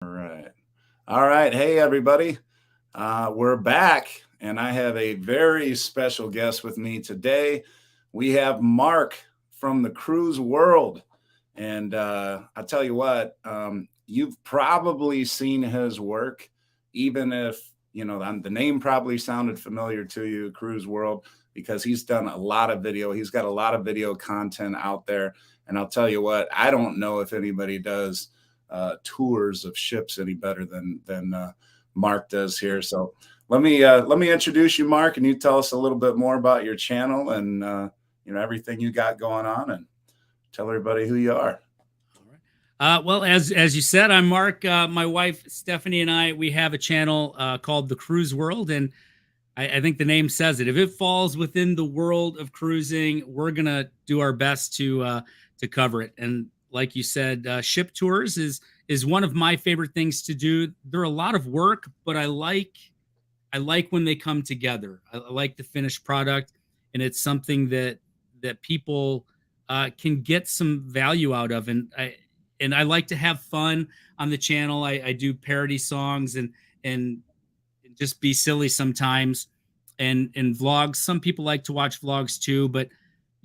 All right. All right. Hey, everybody. We're back, and I have a very special guest with me today. We have Mark from the cruise world. And I tell you what, you've probably seen his work, even if, the name probably sounded familiar to you, Cruise World, because he's done a lot of video. He's got a lot of video content out there. And I'll tell you what, I don't know if anybody does tours of ships any better than Mark does here. So let me introduce you, Mark, and you tell us a little bit more about your channel and everything you got going on, and tell everybody who you are. Well, as you said, I'm Mark. My wife Stephanie and we have a channel called The Cruise World, and I think the name says it. If it falls within the world of cruising, we're gonna do our best to cover it. And like you said, ship tours is one of my favorite things to do. They're a lot of work, but I like when they come together. I like the finished product, and it's something that people can get some value out of. And I like to have fun on the channel. I do parody songs and just be silly sometimes, and vlogs. Some people like to watch vlogs too, but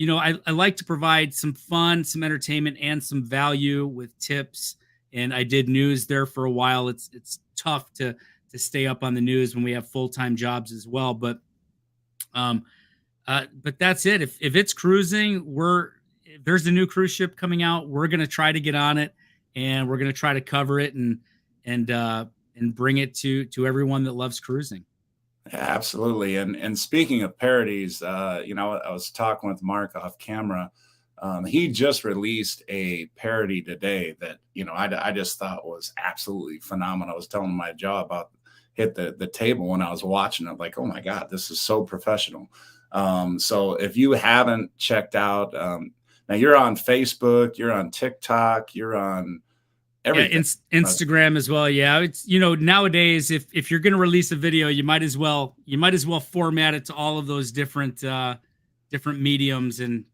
I like to provide some fun, some entertainment, and some value with tips. And I did news there for a while. It's tough to stay up on the news when we have full-time jobs as well. But that's it. If it's cruising, if there's a new cruise ship coming out, we're going to try to get on it, and we're going to try to cover it and bring it to everyone that loves cruising. Yeah, absolutely. And speaking of parodies, I was talking with Mark off camera. He just released a parody today that I just thought was absolutely phenomenal. I was telling my jaw about hit the table when I was watching it, like, oh my God, this is so professional. So if you haven't checked out, now you're on Facebook, you're on TikTok, you're on everything. Yeah, Instagram as well. Yeah, it's nowadays if you're going to release a video, you might as well format it to all of those different mediums and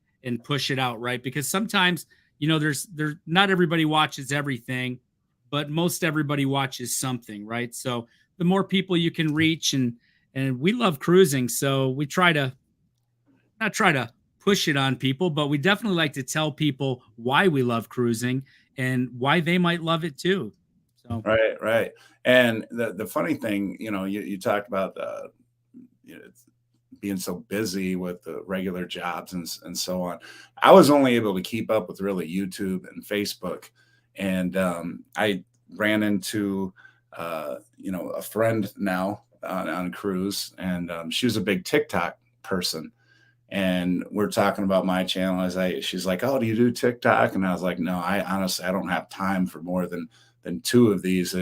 push it out, right? Because sometimes there's not everybody watches everything, but most everybody watches something, right? So the more people you can reach, and we love cruising, so we not try to push it on people, but we definitely like to tell people why we love cruising and why they might love it too. So right. And the funny thing, you talked about being so busy with the regular jobs and so on. I was only able to keep up with really YouTube and Facebook, and I ran into a friend now on a cruise, and she was a big TikTok person. And we're talking about my channel she's like, oh, do you do TikTok? And I was like, no, I honestly, I don't have time for more than two of these.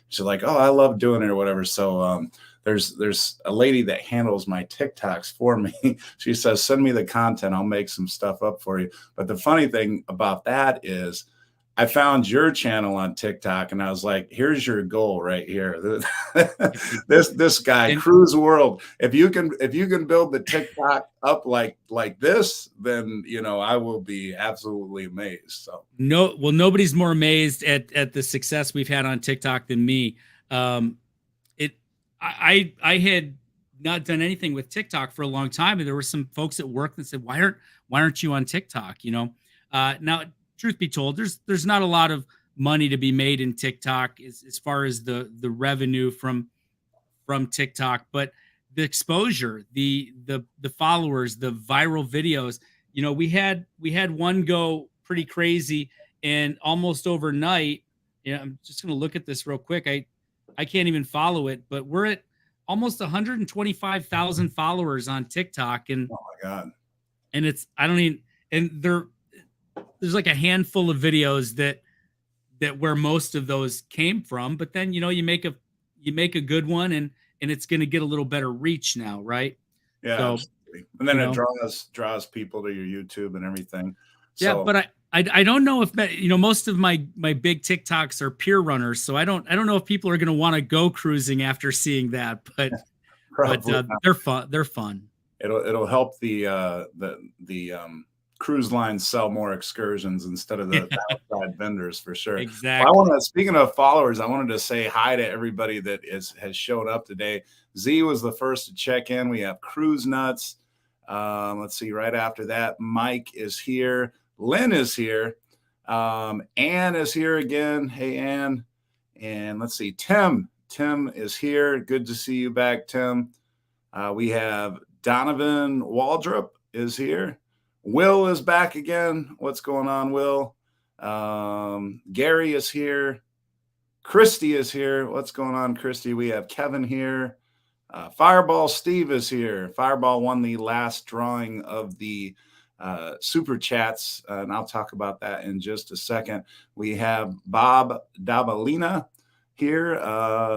She's like, oh, I love doing it or whatever. So there's a lady that handles my TikToks for me. She says, send me the content. I'll make some stuff up for you. But the funny thing about that is I found your channel on TikTok, and I was like, here's your goal right here. this guy, Cruise World. If you can build the TikTok up like this, then I will be absolutely amazed. So nobody's more amazed at the success we've had on TikTok than me. I had not done anything with TikTok for a long time, and there were some folks at work that said, why aren't you on TikTok? Now, truth be told, there's not a lot of money to be made in TikTok as far as the revenue from TikTok, but the exposure, the followers, the viral videos, we had one go pretty crazy, and almost overnight, I'm just going to look at this real quick. I can't even follow it, but we're at almost 125,000 followers on TikTok. And oh my God. And there's like a handful of videos that where most of those came from, but then you make a good one, and it's going to get a little better reach now, right? Yeah, so, and then it draws people to your YouTube and everything. Yeah, so, but I don't know if most of my big TikToks are peer runners, so I don't know if people are going to want to go cruising after seeing that, but they're fun. It'll help the cruise lines sell more excursions instead of the outside vendors for sure. Well, I Exactly. want to, speaking of followers, I wanted to say hi to everybody that has showed up today. Z was the first to check in. We have Cruise Nuts. Let's see, right after that, Mike is here. Lynn is here. Ann is here again. Hey, Ann. And let's see, Tim. Tim is here. Good to see you back, Tim. We have Donovan Waldrop is here. Will is back again. What's going on, Will? Gary is here. Christy is here. What's going on, Christy? We have Kevin here. Fireball Steve is here. Fireball won the last drawing of the super chats, and I'll talk about that in just a second. We have Bob Dabalina here.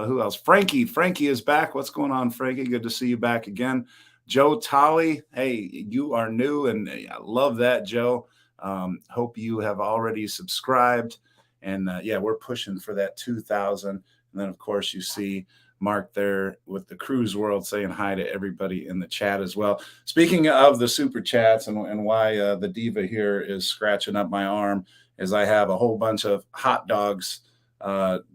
Who else? Frankie. Frankie is back. What's going on, Frankie? Good to see you back again. Joe Tolley. Hey, you are new, and I love that, Joe. Hope you have already subscribed. And yeah, we're pushing for that 2,000. And then, of course, you see Mark there with the Cruise World saying hi to everybody in the chat as well. Speaking of the super chats and why the diva here is scratching up my arm, is I have a whole bunch of hot dogs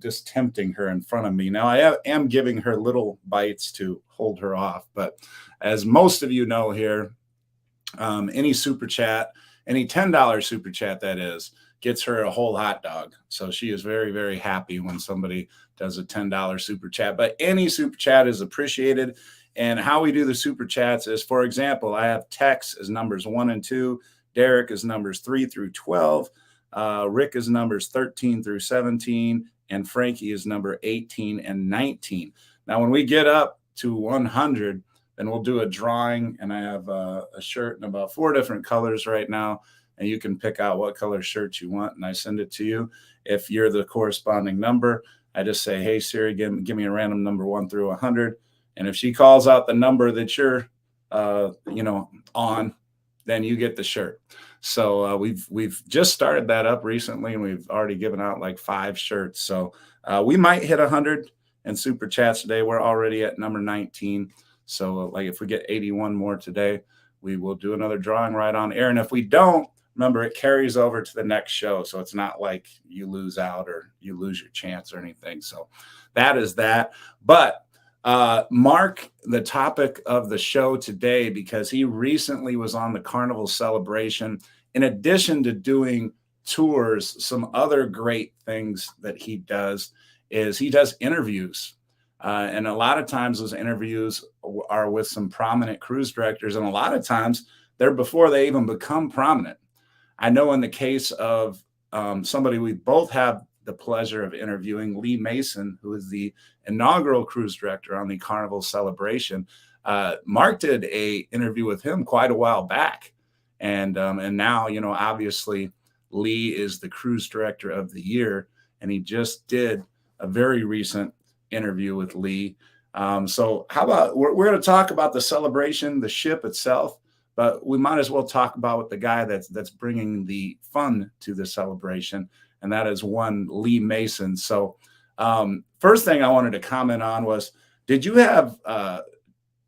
just tempting her in front of me. Now, I am giving her little bites to hold her off. But as most of you know here, any super chat, any $10 super chat, that is, gets her a whole hot dog. So she is very, very happy when somebody does a $10 super chat. But any super chat is appreciated. And how we do the super chats is, for example, I have Tex as numbers 1 and 2. Derek is numbers 3 through 12. Rick is numbers 13 through 17. And Frankie is number 18 and 19. Now, when we get up to 100, then we'll do a drawing. And I have a shirt in about 4 different colors right now. And you can pick out what color shirt you want, and I send it to you. If you're the corresponding number, I just say, hey, Siri, give me a random number 1 through 100. And if she calls out the number that you're, on, then you get the shirt. So we've just started that up recently, and we've already given out like 5 shirts. So we might hit 100 in super chats today. We're already at number 19. So like if we get 81 more today, we will do another drawing right on air. And if we don't, remember, it carries over to the next show. So it's not like you lose out or you lose your chance or anything. So that is that. But Mark, the topic of the show today, because he recently was on the Carnival Celebration, in addition to doing tours, some other great things that he does is he does interviews. And a lot of times those interviews are with some prominent cruise directors. And a lot of times they're before they even become prominent. I know in the case of somebody we both have the pleasure of interviewing, Lee Mason, who is the inaugural cruise director on the Carnival Celebration. Mark did a interview with him quite a while back. And now, obviously Lee is the cruise director of the year. And he just did a very recent interview with Lee. So how about we're going to talk about the celebration, the ship itself, but we might as well talk about the guy that's bringing the fun to the celebration, and that is one Lee Mason. So first thing I wanted to comment on was, did you have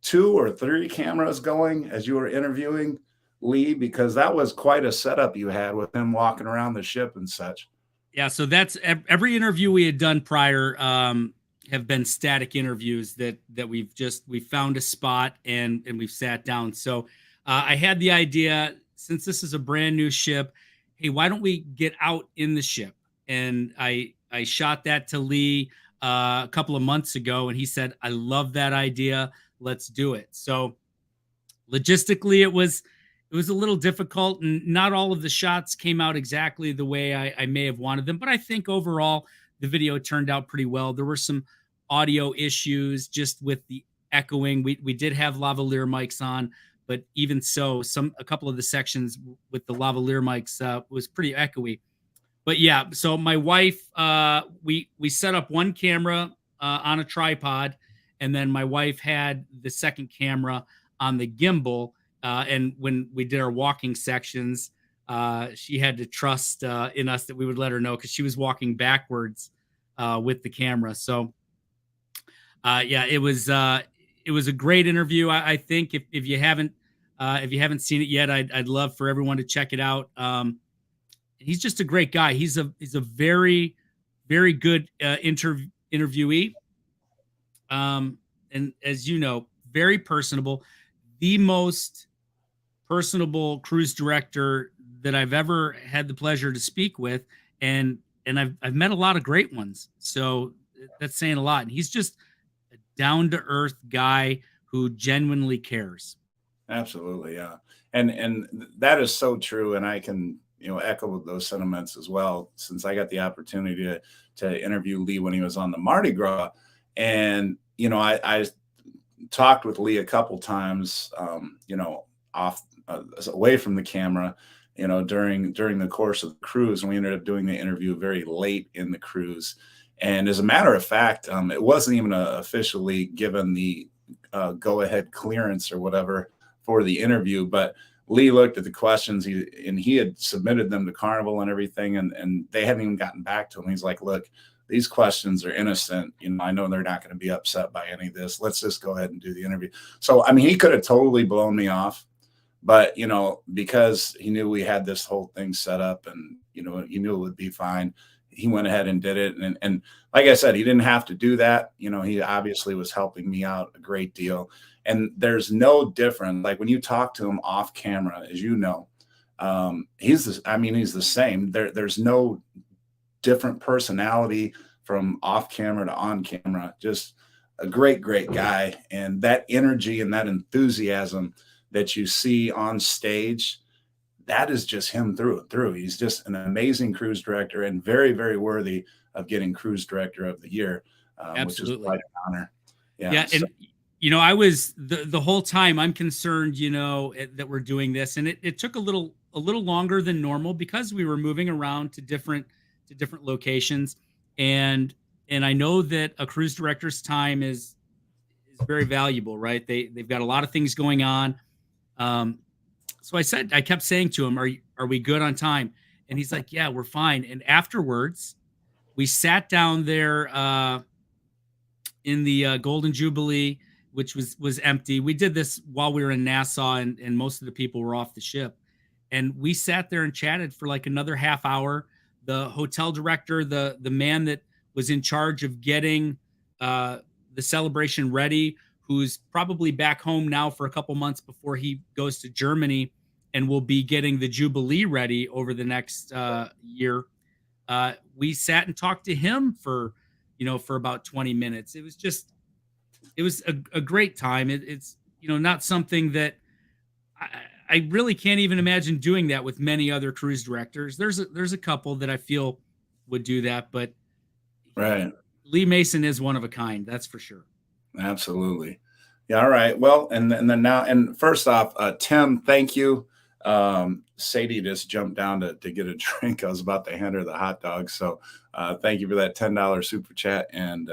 2 or 3 cameras going as you were interviewing Lee? Because that was quite a setup you had with him walking around the ship and such. Yeah, so that's every interview we had done prior have been static interviews that we found a spot and we've sat down. So I had the idea, since this is a brand new ship, hey, why don't we get out in the ship? And I shot that to Lee a couple of months ago, and he said, I love that idea. Let's do it. So logistically, it was a little difficult, and not all of the shots came out exactly the way I may have wanted them. But I think overall, the video turned out pretty well. There were some audio issues just with the echoing. We did have lavalier mics on, but even so, a couple of the sections with the lavalier mics was pretty echoey. But yeah, so my wife, we set up one camera on a tripod, and then my wife had the second camera on the gimbal. And when we did our walking sections, she had to trust in us that we would let her know, because she was walking backwards with the camera. So yeah, it was a great interview. I think if you haven't If you haven't seen it yet, I'd love for everyone to check it out. He's just a great guy. He's a very, very good interviewee. And as you know, very personable, the most personable cruise director that I've ever had the pleasure to speak with. And I've met a lot of great ones. So that's saying a lot. And he's just a down to earth guy who genuinely cares. Absolutely, yeah. And that is so true. And I can, echo those sentiments as well, since I got the opportunity to interview Lee when he was on the Mardi Gras. And, I talked with Lee a couple times, off away from the camera, during the course of the cruise, and we ended up doing the interview very late in the cruise. And as a matter of fact, it wasn't even officially given the go ahead clearance or whatever for the interview, but Lee looked at the questions and he had submitted them to Carnival and everything, and they hadn't even gotten back to him. He's like, "Look, these questions are innocent. I know they're not going to be upset by any of this. Let's just go ahead and do the interview." So, I mean, he could have totally blown me off, but because he knew we had this whole thing set up, and he knew it would be fine, he went ahead and did it. And like I said, he didn't have to do that. He obviously was helping me out a great deal. And there's no different. Like when you talk to him off camera, as you know, he's the same. There's no different personality from off camera to on camera. Just a great, great guy. And that energy and that enthusiasm that you see on stage, that is just him through and through. He's just an amazing cruise director and very, very worthy of getting Cruise Director of the Year, which is quite an honor. Yeah. Yeah. And, I was the whole time I'm concerned, that we're doing this. And it took a little longer than normal because we were moving around to different locations. And I know that a cruise director's time is very valuable, right? They've got a lot of things going on. So I kept saying to him, are we good on time? And he's like, "Yeah, we're fine." And afterwards, we sat down there in the Golden Jubilee, which was empty. We did this while we were in Nassau, and most of the people were off the ship. And we sat there and chatted for like another half hour. The hotel director, the man that was in charge of getting the celebration ready, who's probably back home now for a couple months before he goes to Germany, and will be getting the Jubilee ready over the next year. We sat and talked to him for about 20 minutes. It was a great time. It's not something that I really can't even imagine doing that with many other cruise directors. There's a couple that I feel would do that, but right. Lee Mason is one of a kind. That's for sure. Absolutely. Yeah. All right. Well, and then now, and first off, Tim, thank you. Sadie just jumped down to get a drink. I was about to hand her the hot dog. So thank you for that $10 super chat. And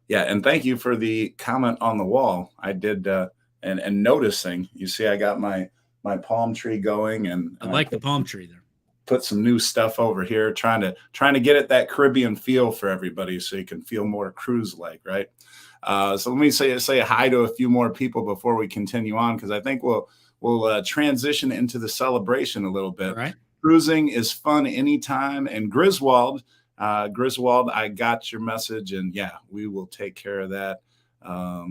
yeah, and thank you for the comment on the wall. I did, and noticing, you see, I got my palm tree going, and I like the palm tree there. Put some new stuff over here, trying to get it that Caribbean feel for everybody, so you can feel more cruise like, right? So let me say hi to a few more people before we continue on, because I think we'll transition into the celebration a little bit. All right. Cruising is fun anytime. And Griswold, I got your message, and yeah, we will take care of that.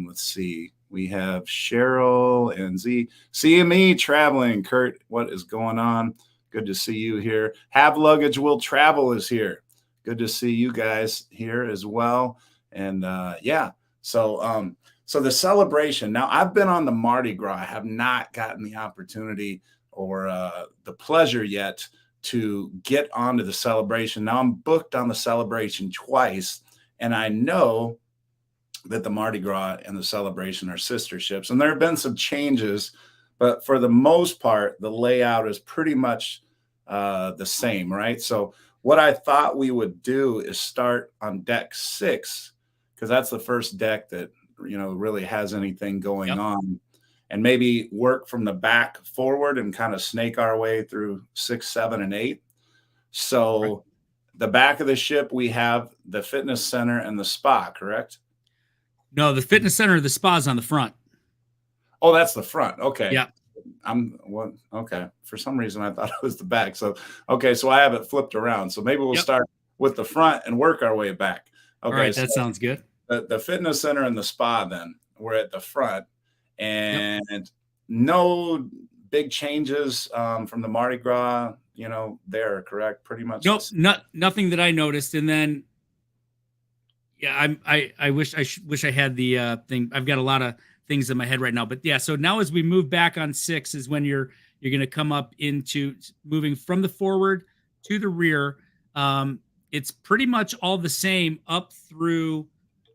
Let's see. We have Cheryl and Z. CME traveling. Kurt, what is going on? Good to see you here. Have Luggage Will Travel is here. Good to see you guys here as well. And yeah, so the celebration. Now, I've been on the Mardi Gras. I have not gotten the opportunity or the pleasure yet to get onto the celebration. Now I'm booked on the celebration twice, and I know that the Mardi Gras and the celebration are sister ships. And there have been some changes, but for the most part, the layout is pretty much the same, right? So what I thought we would do is start on deck 6, because that's the first deck that really has anything going on, and maybe work from the back forward and kind of snake our way through 6, 7, and 8. So right. The back of the ship, we have the fitness center and the spa, correct? No, the fitness center, the spa is on the front. Oh, that's the front. Okay. Yeah. I'm what? Okay. For some reason, I thought it was the back. So, okay. So I have it flipped around. So maybe we'll Yep. start with the front and work our way back. All Okay. right, So that sounds good. the fitness center and the spa, then we're at the front, Yep. and no big changes from the Mardi Gras, there, correct? Pretty much Nope, nothing that I noticed. And then yeah, I wish I had the thing. I've got a lot of things in my head right now, but yeah. So now as we move back on 6 is when you're going to come up into moving from the forward to the rear. It's pretty much all the same up through.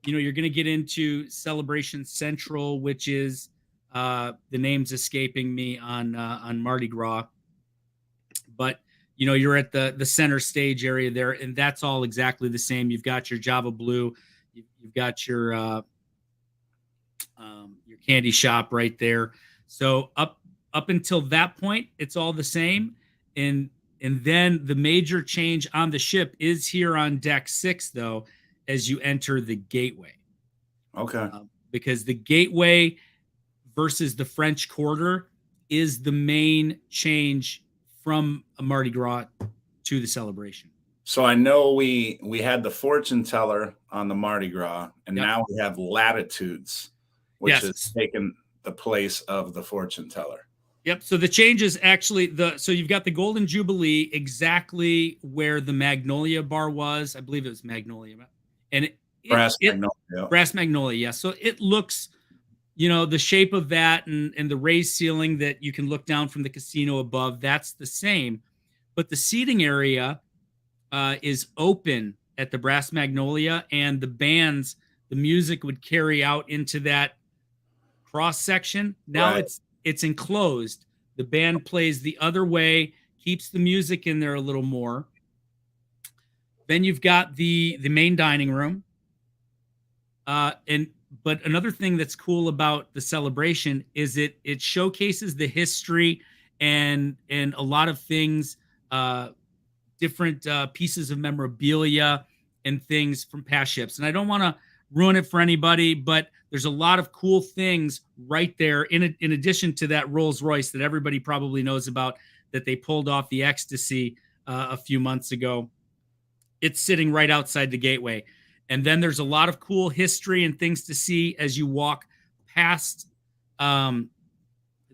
You're going to get into Celebration Central, which is the name's escaping me on Mardi Gras, but you're at the center stage area there, and that's all exactly the same. You've got your Java Blue, you've got your candy shop right there. So up until that point, it's all the same, and then the major change on the ship is here on deck 6, though, as you enter the gateway. Okay. Because the gateway versus the French Quarter is the main change from a Mardi Gras to the celebration. So I know we had the fortune teller on the Mardi Gras, and Yep. now we have latitudes, which Yes. has taken the place of the fortune teller. Yep. So the change is actually so you've got the Golden Jubilee exactly where the Magnolia bar was. I believe it was Magnolia, and Brass Magnolia. Brass Magnolia. Yeah. So it looks, the shape of that and the raised ceiling that you can look down from the casino above, that's the same. But the seating area is open at the Brass Magnolia, and the music would carry out into that cross section. Now Right. it's enclosed. The band plays the other way, keeps the music in there a little more. Then you've got the main dining room. But another thing that's cool about the celebration is it showcases the history and a lot of things, different pieces of memorabilia and things from past ships. And I don't want to ruin it for anybody, but there's a lot of cool things right there. In addition to that Rolls Royce that everybody probably knows about, that they pulled off the Ecstasy a few months ago. It's sitting right outside the gateway. And then there's a lot of cool history and things to see as you walk past the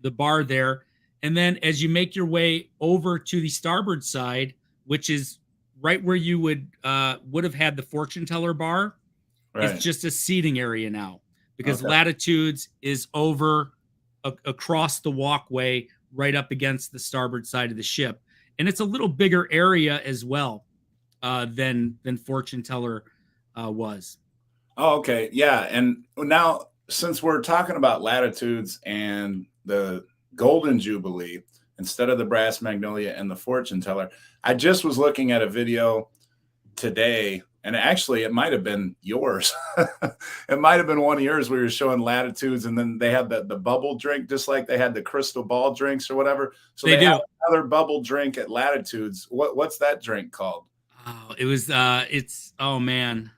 bar there. And then as you make your way over to the starboard side, which is right where you would have had the fortune teller bar, Right. it's just a seating area now, because Okay. Latitudes is over across the walkway right up against the starboard side of the ship. And it's a little bigger area as well than fortune teller was. Oh, okay. Yeah. And now, since we're talking about latitudes and the Golden Jubilee instead of the Brass Magnolia and the fortune teller, I just was looking at a video today, and actually it might have been yours. It might have been one of yours where you're showing latitudes, and then they had the bubble drink, just like they had the crystal ball drinks or whatever. So They do. have another bubble drink at latitudes. What's that drink called? Oh, it was oh man,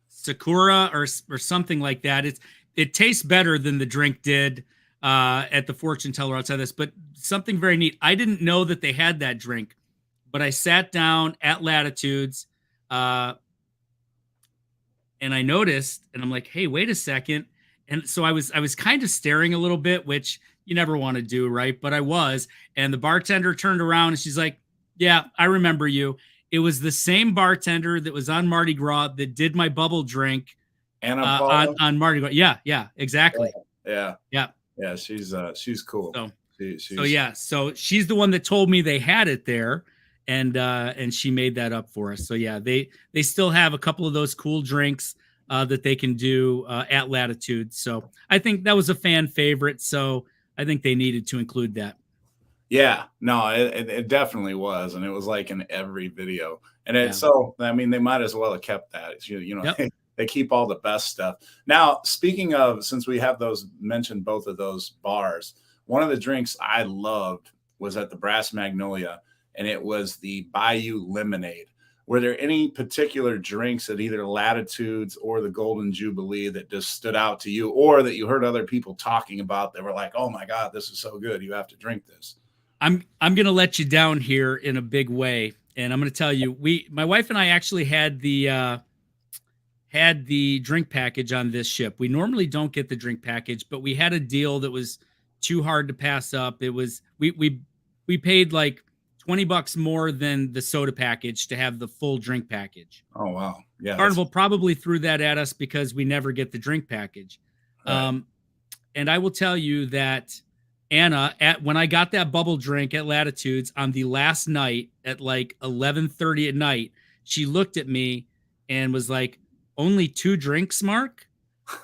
Sakura or something like that. It tastes better than the drink did at the fortune teller outside this, but something very neat. I didn't know that they had that drink, but I sat down at Latitudes and I noticed, and I'm like, hey, wait a second. And so I was kind of staring a little bit, which you never want to do, right? But I was, and the bartender turned around and she's like, yeah, I remember you. It was the same bartender that was on Mardi Gras that did my bubble drink on Mardi Gras. Yeah, exactly. Yeah. She's cool. So she's the one that told me they had it there, and she made that up for us. So yeah, they still have a couple of those cool drinks that they can do at Latitude. So I think that was a fan favorite. So I think they needed to include that. Yeah, no, it definitely was, and it was like in every video. And so I mean, they might as well have kept that. It's, Yep. They keep all the best stuff. Now, speaking of, since we have mentioned both of those bars, one of the drinks I loved was at the Brass Magnolia, and it was the Bayou Lemonade, were there any particular drinks at either Latitudes or the Golden Jubilee that just stood out to you, or that you heard other people talking about that were like, oh my God, this is so good, you have to drink this? I'm gonna let you down here in a big way, and I'm gonna tell you, my wife and I actually had the drink package on this ship. We normally don't get the drink package, but we had a deal that was too hard to pass up. It was we paid like $20 more than the soda package to have the full drink package. Oh wow, yeah. Carnival probably threw that at us because we never get the drink package. Right. And I will tell you that Anna, when I got that bubble drink at Latitudes on the last night at like 11:30 at night, she looked at me and was like, "Only 2 drinks, Mark?"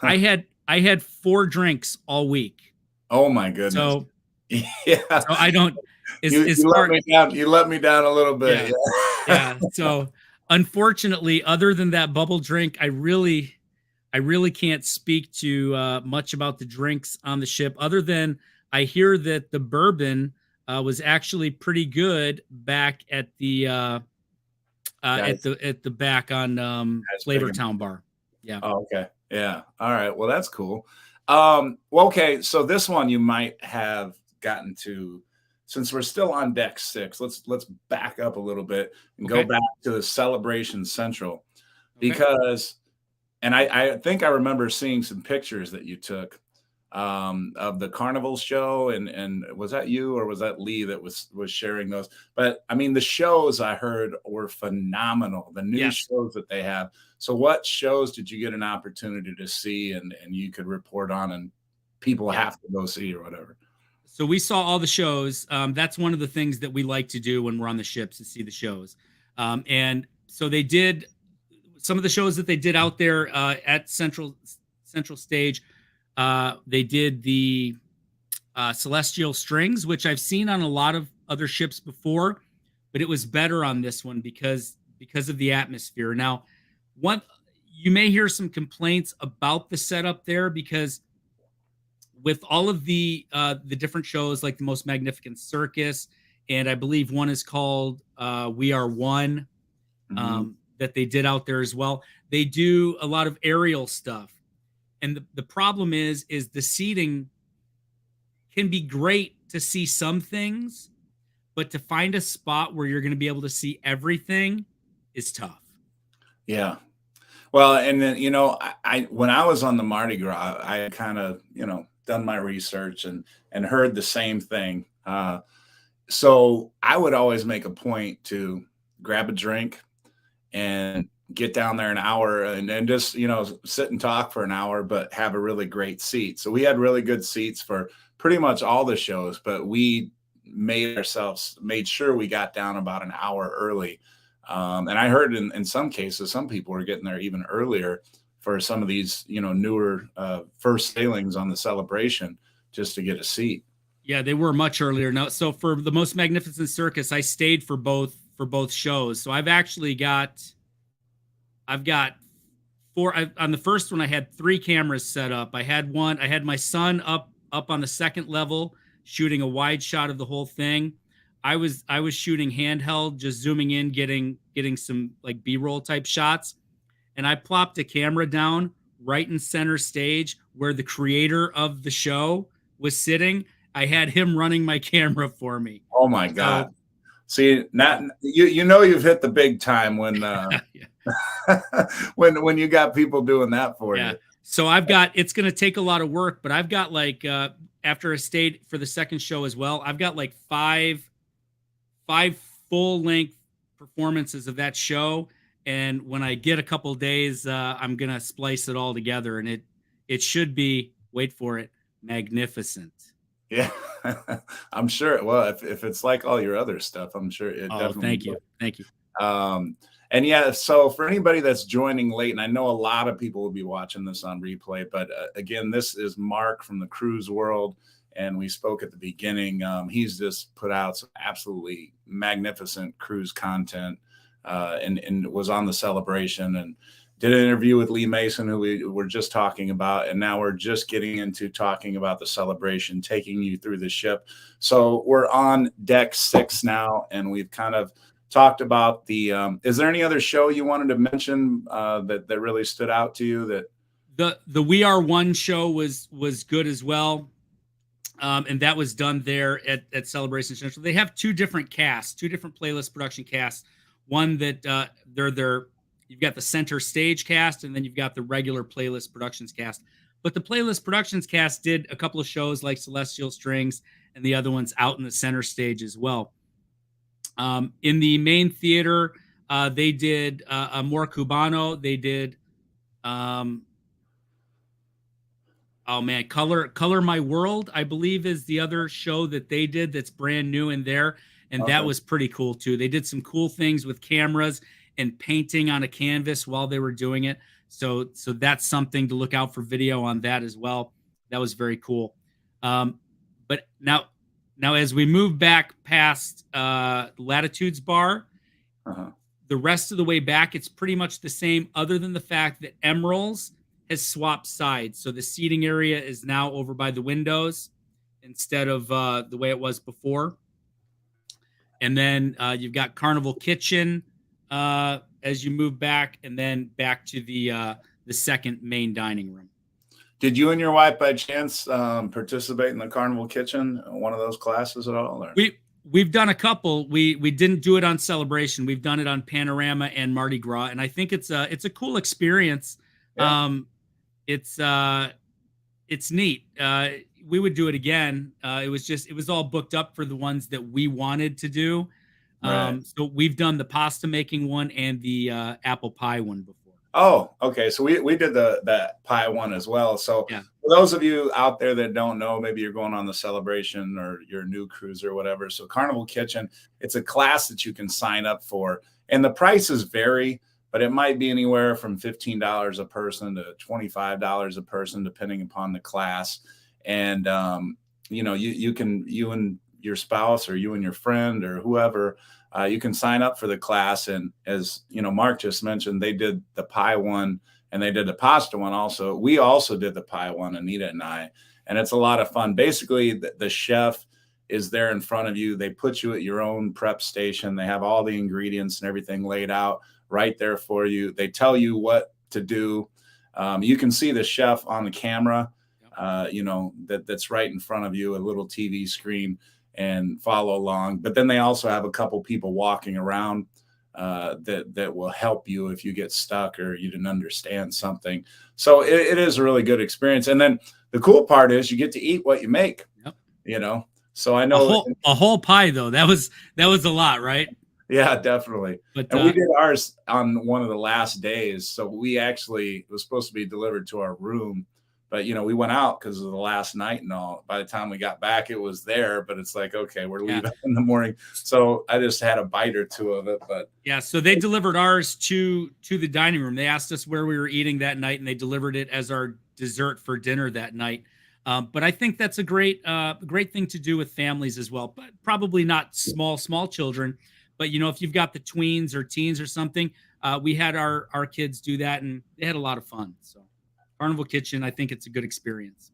I had 4 drinks all week. Oh my goodness. So yeah. So I don't. You let me down. You let me down a little bit. Yeah. So unfortunately, other than that bubble drink, I really can't speak to much about the drinks on the ship. Other than I hear that the bourbon was actually pretty good back at the at the back on Flavortown Bar. Yeah. Oh, okay. Yeah. All right. Well, that's cool. Well, okay. So this one you might have gotten to, since we're still on deck 6. Let's back up a little bit and go back to the Celebration Central, because, and I think I remember seeing some pictures that you took of the Carnival show, and was that you or was that Lee that was sharing those? But I mean, the shows I heard were phenomenal. The new shows that they have. So what shows did you get an opportunity to see and you could report on and people have to go see or whatever? So we saw all the shows. That's one of the things that we like to do when we're on the ships, to see the shows. And so they did some of the shows that they did out there at Central Stage. They did the Celestial Strings, which I've seen on a lot of other ships before, but it was better on this one because of the atmosphere. Now, you may hear some complaints about the setup there, because with all of the different shows, like the Most Magnificent Circus, and I believe one is called We Are One, that they did out there as well. They do a lot of aerial stuff. And the problem is the seating can be great to see some things, but to find a spot where you're going to be able to see everything is tough. Yeah. Well, and then, I when I was on the Mardi Gras, I kind of, done my research and heard the same thing. So I would always make a point to grab a drink and get down there an hour and just, sit and talk for an hour, but have a really great seat. So we had really good seats for pretty much all the shows, but we made sure we got down about an hour early. And I heard in some cases, some people were getting there even earlier for some of these, newer first sailings on the Celebration, just to get a seat. Yeah, they were much earlier. Now, so for the Most Magnificent Circus, I stayed for both shows. So I've got 4 on the first one. I had 3 cameras set up. I had my son up on the second level shooting a wide shot of the whole thing. I was shooting handheld, just zooming in, getting some like B-roll type shots. And I plopped a camera down right in center stage where the creator of the show was sitting. I had him running my camera for me. Oh my God. See, you've hit the big time when when you got people doing that for you. So it's going to take a lot of work, but I've got like after I stayed for the second show as well, I've got like 5 full-length performances of that show. And when I get a couple days, I'm going to splice it all together, and it should be, wait for it, magnificent. Yeah, I'm sure. Well, if it's like all your other stuff, I'm sure it definitely. Thank you. And yeah, so for anybody that's joining late, and I know a lot of people will be watching this on replay, but again, this is Mark from the Cruise World, and we spoke at the beginning. He's just put out some absolutely magnificent cruise content, and was on the Celebration and did an interview with Lee Mason, who we were just talking about. And now we're just getting into talking about the Celebration, taking you through the ship. So we're on deck 6 now, and we've kind of talked about the. Is there any other show you wanted to mention that really stood out to you? That The We Are One show was good as well. And that was done there at Celebration Central. They have two different casts, two different playlist production casts. One that they're you've got the center stage cast, and then you've got the regular playlist productions cast. But the playlist productions cast did a couple of shows like Celestial Strings, and the other ones out in the center stage as well. In the main theater, they did Amor Cubano. They did oh man, Color My World, I believe, is the other show that they did that's brand new in there, and that was pretty cool too. They did some cool things with cameras and painting on a canvas while they were doing it. So that's something to look out for video on that as well. That was very cool. But now as we move back past Latitudes Bar, the rest of the way back, it's pretty much the same, other than the fact that Emerald's has swapped sides. So the seating area is now over by the windows instead of the way it was before. And then you've got Carnival Kitchen as you move back, and then back to the second main dining room. Did you and your wife, by chance, participate in the Carnival Kitchen, one of those classes at all? Or? We've done a couple. We didn't do it on Celebration. We've done it on Panorama and Mardi Gras, and I think it's a cool experience. Yeah. It's neat. We would do it again. It was all booked up for the ones that we wanted to do. Right. So we've done the pasta making one and the apple pie one before. Oh, okay. So we did that pie one as well. So yeah. For those of you out there that don't know, maybe you're going on the Celebration or your new cruise or whatever. So Carnival Kitchen, it's a class that you can sign up for, and the prices vary, but it might be anywhere from $15 a person to $25 a person, depending upon the class. And you and your spouse, or you and your friend, or whoever, you can sign up for the class. And as you know, Mark just mentioned, they did the pie one and they did the pasta one also. We also did the pie one, Anita and I, and it's a lot of fun. Basically, the chef is there in front of you. They put you at your own prep station. They have all the ingredients and everything laid out right there for you. They tell you what to do. You can see the chef on the camera, that's right in front of you, a little TV screen, and follow along. But then they also have a couple people walking around that will help you if you get stuck or you didn't understand something. So it is a really good experience. And then the cool part is you get to eat what you make. Yep. So I know a whole pie though. That was a lot, right? Yeah, definitely. And we did ours on one of the last days. So it was supposed to be delivered to our room, but we went out because of the last night and all. By the time we got back, it was there, but it's like, okay, we're leaving in the morning. So I just had a bite or two of it, but yeah. So they delivered ours to the dining room. They asked us where we were eating that night, and they delivered it as our dessert for dinner that night. But I think that's a great thing to do with families as well, but probably not small children. But, if you've got the tweens or teens or something, we had our kids do that, and they had a lot of fun. So Carnival Kitchen, I think it's a good experience.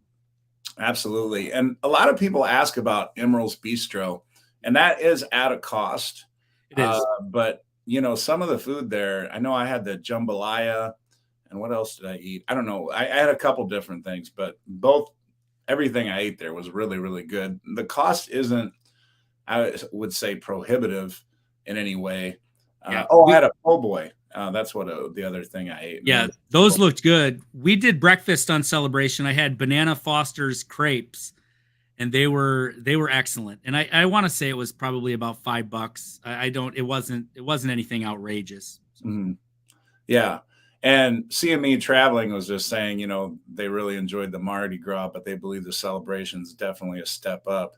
Absolutely. And a lot of people ask about Emerald's Bistro, and that is at a cost. It is. But, some of the food there, I know I had the jambalaya, and what else did I eat? I don't know. I had a couple different things, but everything I ate there was really, really good. The cost isn't, I would say, prohibitive in any way. I had a po' boy. That's what the other thing I ate. Yeah, those looked good. We did breakfast on Celebration. I had Banana Foster's crepes, and they were excellent. And I want to say it was probably about $5. It wasn't anything outrageous. So. Mm-hmm. Yeah. And CME Traveling was just saying, they really enjoyed the Mardi Gras, but they believe the Celebration is definitely a step up.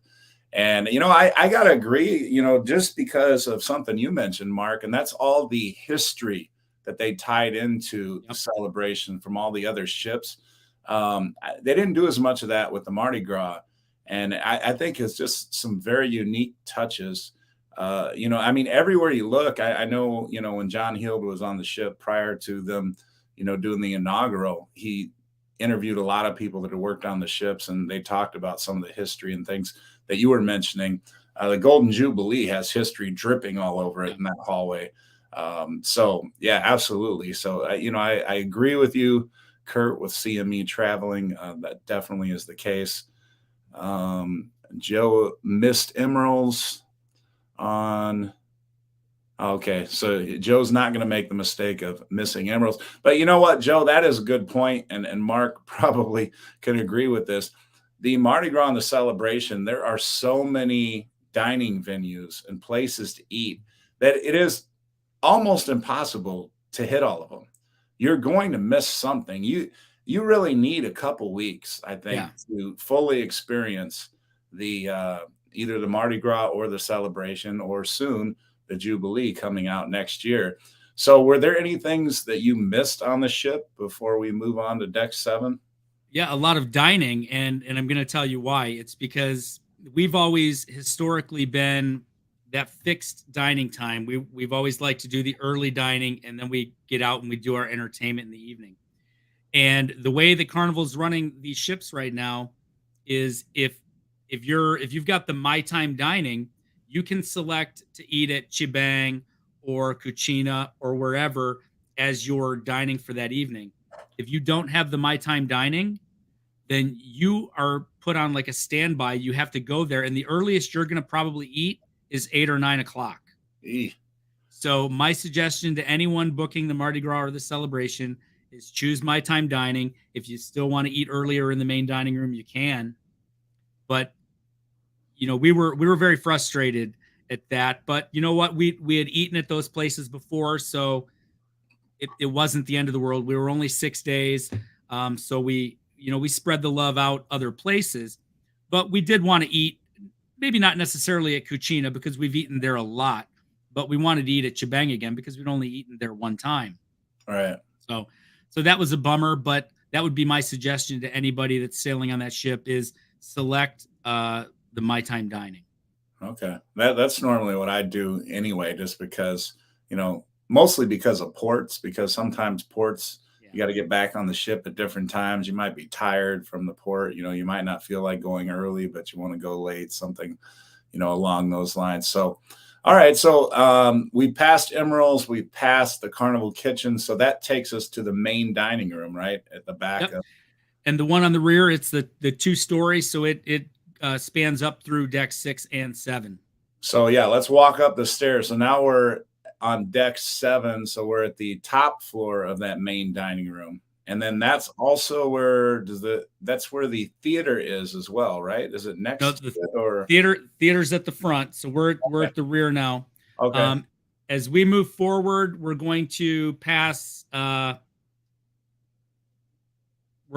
And, I got to agree, just because of something you mentioned, Mark, and that's all the history that they tied into the Celebration from all the other ships. They didn't do as much of that with the Mardi Gras. And I think it's just some very unique touches. Everywhere you look, I know, when John Heald was on the ship prior to them, doing the inaugural, he interviewed a lot of people that had worked on the ships, and they talked about some of the history and things that you were mentioning. The Golden Jubilee has history dripping all over it in that hallway. So yeah, absolutely. So I agree with you, Kurt, with CME traveling. That definitely is the case. Joe missed emeralds on. Okay, so Joe's not going to make the mistake of missing emeralds. But you know what, Joe, that is a good point, and Mark probably can agree with this. The Mardi Gras and the celebration, there are so many dining venues and places to eat that it is almost impossible to hit all of them. You're going to miss something. You really need a couple weeks, I think, Yeah. to fully experience the either the Mardi Gras or the celebration, or soon the Jubilee coming out next year. So, were there any things that you missed on the ship before we move on to Deck 7? Yeah, a lot of dining, and I'm going to tell you why. It's because we've always historically been that fixed dining time. We've always liked to do the early dining, and then we get out and we do our entertainment in the evening. And the way the Carnival's running these ships right now is if you've got the My Time dining, you can select to eat at Chibang or Cucina or wherever as your dining for that evening. If you don't have the My Time dining, then you are put on like a standby. You have to go there, and the earliest you're going to probably eat is 8 or 9 o'clock. Eeh. So my suggestion to anyone booking the Mardi Gras or the celebration is choose My Time dining. If you still want to eat earlier in the main dining room, you can. But we were very frustrated at that. But you know what? We had eaten at those places before, so it wasn't the end of the world. We were only 6 days, so we spread the love out other places. But we did want to eat, maybe not necessarily at Cucina because we've eaten there a lot, but we wanted to eat at Chibang again because we'd only eaten there one time. All right. So that was a bummer, but that would be my suggestion to anybody that's sailing on that ship is select the My Time dining. Okay. That's normally what I do anyway, just because, mostly because of ports, because sometimes ports, you got to get back on the ship at different times. You might be tired from the port. You might not feel like going early, but you want to go late, something, along those lines. So, all right. So we passed Emeralds, we passed the Carnival Kitchen. So that takes us to the main dining room, right at the back. Yep. And the one on the rear, it's the 2 stories. So it spans up through deck 6 and 7. So yeah, let's walk up the stairs. So now we're on deck 7. So we're at the top floor of that main dining room. And then that's also where that's where the theater is as well, right? Is it next to it, or theater's at the front? So we're at the rear now. Okay. As we move forward, we're going to pass. We're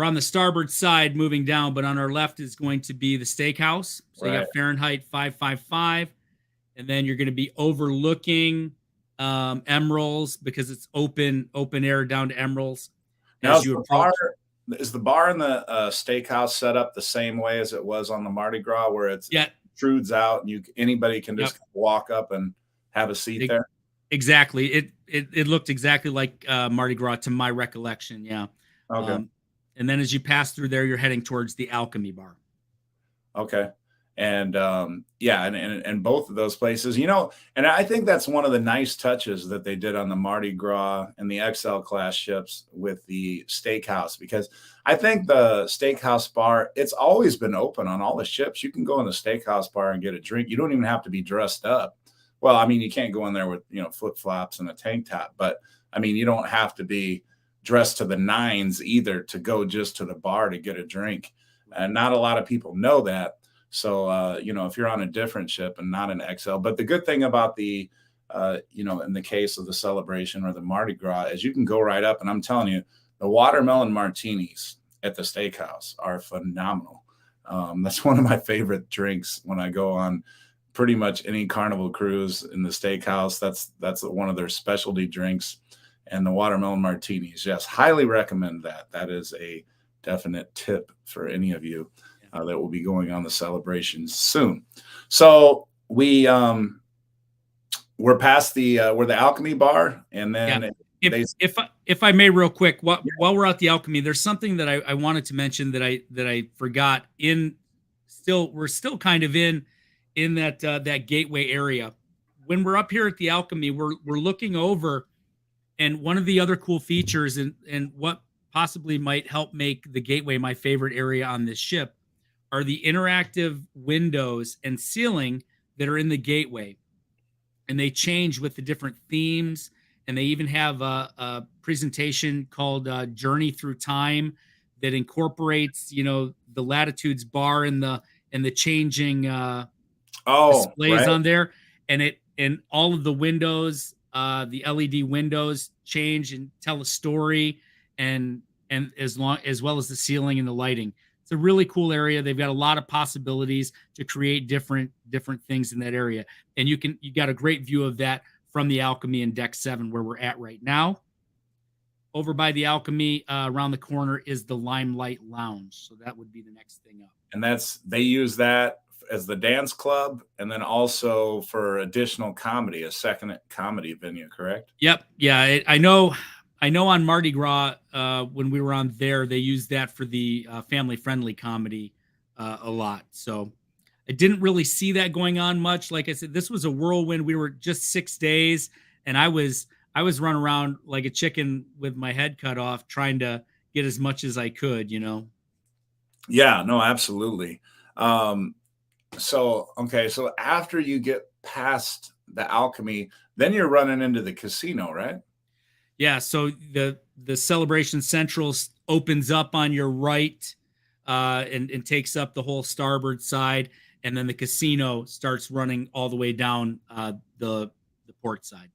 on the starboard side moving down, but on our left is going to be the steakhouse. So you got Fahrenheit 555, and then you're going to be overlooking Emeralds because it's open air down to Emeralds. Now, is the bar in the steakhouse set up the same way as it was on the Mardi Gras, where it intrudes out and anybody can just walk up and have a seat there? Exactly. It looked exactly like Mardi Gras to my recollection. Yeah. Okay. And then as you pass through there, you're heading towards the Alchemy Bar. Okay. And and both of those places, and I think that's one of the nice touches that they did on the Mardi Gras and the XL class ships with the steakhouse, because I think the steakhouse bar, it's always been open on all the ships. You can go in the steakhouse bar and get a drink. You don't even have to be dressed up. Well, I mean, you can't go in there with, flip flops and a tank top, but I mean, you don't have to be dressed to the nines either to go just to the bar to get a drink. And not a lot of people know that. So, if you're on a different ship and not an XL, but the good thing about the, in the case of the celebration or the Mardi Gras is you can go right up, and I'm telling you, the watermelon martinis at the steakhouse are phenomenal. That's one of my favorite drinks when I go on pretty much any Carnival cruise in the steakhouse. That's one of their specialty drinks, and the watermelon martinis. Yes, highly recommend that. That is a definite tip for any of you that will be going on the celebrations soon. So we're past where the Alchemy Bar, and then if I may, real quick, while we're at the Alchemy, there's something that I wanted to mention that I forgot. We're still kind of in in that gateway area. When we're up here at the Alchemy, we're looking over, and one of the other cool features, and what possibly might help make the gateway my favorite area on this ship, are the interactive windows and ceiling that are in the gateway, and they change with the different themes. And they even have a presentation called Journey Through Time that incorporates, the latitudes bar and the changing Oh, displays right. on there, and all of the windows, the LED windows change and tell a story, and as well as the ceiling and the lighting. It's a really cool area. They've got a lot of possibilities to create different things in that area, and you got a great view of that from the Alchemy in Deck 7, where we're at right now. Over by the Alchemy, around the corner, is the Limelight Lounge, so that would be the next thing up. And they use that as the dance club, and then also for additional comedy, a second comedy venue, correct? Yep. Yeah, I know. I know on Mardi Gras, when we were on there, they used that for the family-friendly comedy a lot. So I didn't really see that going on much. Like I said, this was a whirlwind. We were just 6 days, and I was running around like a chicken with my head cut off, trying to get as much as I could. Yeah, no, absolutely. Okay, so after you get past the Alchemy, then you're running into the casino, right? Yeah. So the Celebration Central opens up on your right, and takes up the whole starboard side, and then the casino starts running all the way down the port side.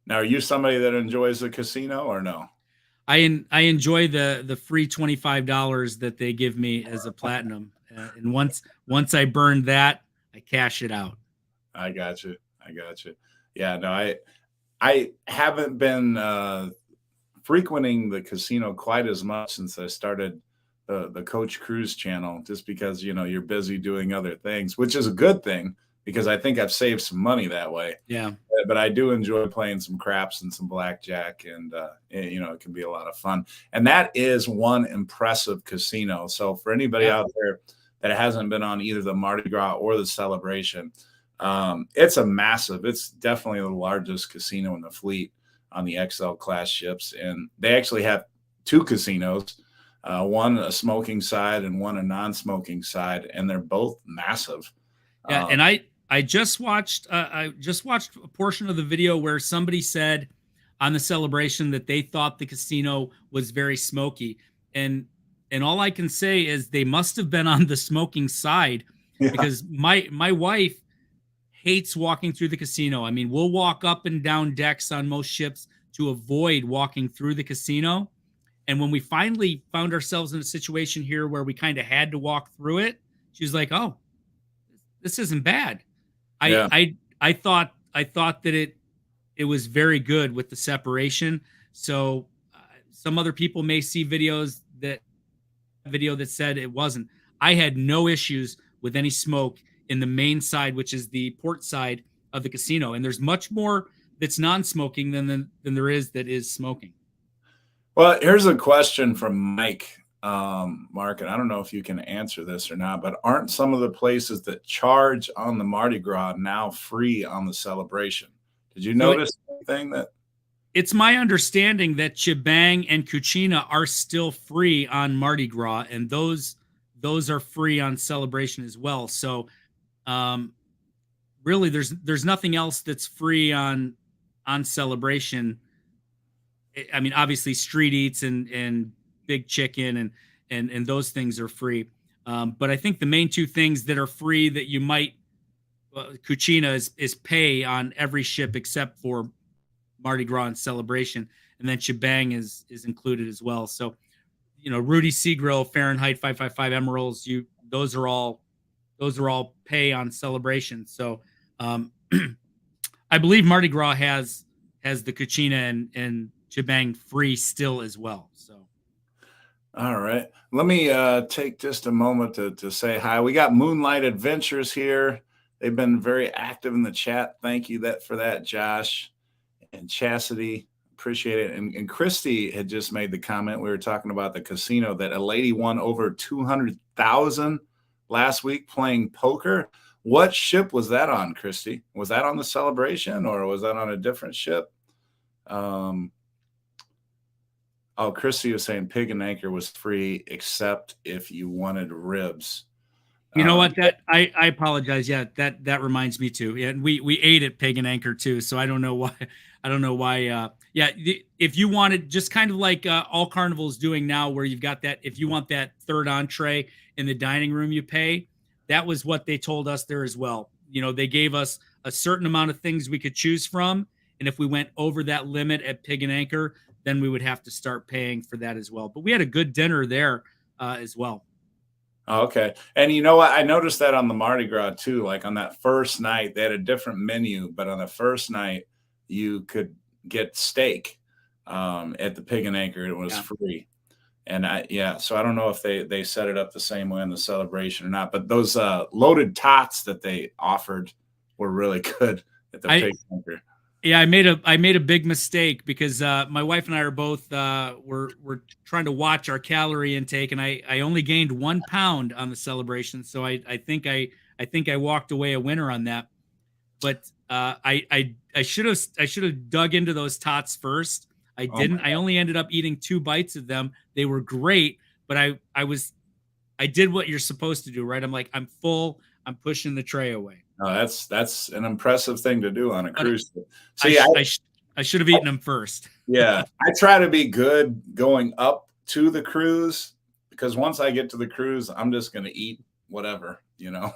Now, are you somebody that enjoys the casino or no? I enjoy the free $25 that they give me as a platinum, and once I burn that, I cash it out. I got you. Yeah, no, I haven't been frequenting the casino quite as much since I started the Coach Cruise channel, just because you're busy doing other things, which is a good thing because I think I've saved some money that way. Yeah. But I do enjoy playing some craps and some blackjack, and it can be a lot of fun. And that is one impressive casino. So for anybody out there that hasn't been on either the Mardi Gras or the Celebration, it's definitely the largest casino in the fleet on the XL class ships, and they actually have two casinos, one a smoking side and one a non-smoking side, and they're both massive. Yeah, and I just watched a portion of the video where somebody said on the Celebration that they thought the casino was very smoky, and all I can say is they must have been on the smoking side, because my wife hates walking through the casino. I mean, we'll walk up and down decks on most ships to avoid walking through the casino. And when we finally found ourselves in a situation here where we kind of had to walk through it, she was like, "Oh, this isn't bad." I thought that it was very good with the separation. So some other people may see video that said it wasn't. I had no issues with any smoke in the main side, which is the port side of the casino, and there's much more that's non-smoking than there is that is smoking. Well, here's a question from Mike, Mark, and I don't know if you can answer this or not, but aren't some of the places that charge on the Mardi Gras now free on the Celebration? Did you notice anything that? It's my understanding that Chibang and Cucina are still free on Mardi Gras, and those are free on Celebration as well. So, really, there's nothing else that's free on Celebration. I mean, obviously, street eats and big chicken and those things are free. But I think the main two things that are free that you might Cucina is pay on every ship except for Mardi Gras and Celebration, and then Chibang is included as well. So, Rudy Seagrill, Fahrenheit 555 Emeralds, those are all pay on Celebration. So, I believe Mardi Gras has the Cucina and Chibang free still as well. So, all right, let me take just a moment to say hi. We got Moonlight Adventures here. They've been very active in the chat. Thank you for that, Josh and Chastity. Appreciate it. And Christy had just made the comment. We were talking about the casino that a lady won over 200,000 last week playing poker. What ship was that on, Christy? Was that on the Celebration or was that on a different ship? Oh, Christy was saying Pig and Anchor was free except if you wanted ribs. You know what? That I apologize. Yeah, that reminds me too. Yeah, and we ate at Pig and Anchor too. So I don't know why. I don't know why. Yeah, if you wanted, just kind of like all Carnival is doing now, where you've got that. If you want that third entree in the dining room, you pay. That was what they told us there as well. You know, they gave us a certain amount of things we could choose from, and if we went over that limit at Pig and Anchor, then we would have to start paying for that as well. But we had a good dinner there as well. Oh, okay. And you know what? I noticed that on the Mardi Gras too. Like on that first night, they had a different menu, but on the first night, you could get steak at the Pig and Anchor. It was free. And so I don't know if they set it up the same way in the Celebration or not, but those loaded tots that they offered were really good at the Pig and Anchor. Yeah, I made a big mistake because my wife and I are both we're trying to watch our calorie intake, and I only gained 1 pound on the Celebration, so I think I walked away a winner on that. But I should have dug into those tots first. I didn't. I only ended up eating 2 bites of them. They were great, but I did what you're supposed to do, right? I'm like, I'm full. I'm pushing the tray away. Oh, that's an impressive thing to do on a cruise. See, I should have eaten them first. Yeah, I try to be good going up to the cruise because once I get to the cruise, I'm just going to eat whatever, you know.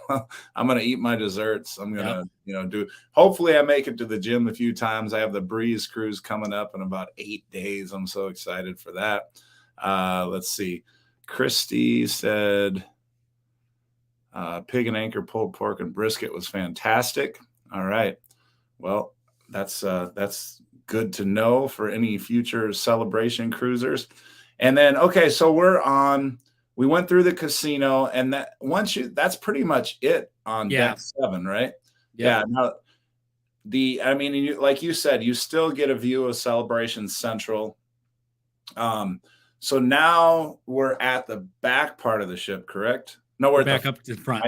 I'm going to eat my desserts. I'm going to, hopefully I make it to the gym a few times. I have the Breeze cruise coming up in about 8 days. I'm so excited for that. Let's see. Christy said, Pig and Anchor pulled pork and brisket was fantastic. All right. Well, that's good to know for any future Celebration cruisers. And then, okay, so we went through the casino, and that's pretty much it on deck 7, right? Yeah. Now, like you said, you still get a view of Celebration Central. So now we're at the back part of the ship, correct? No, we're back up to the front.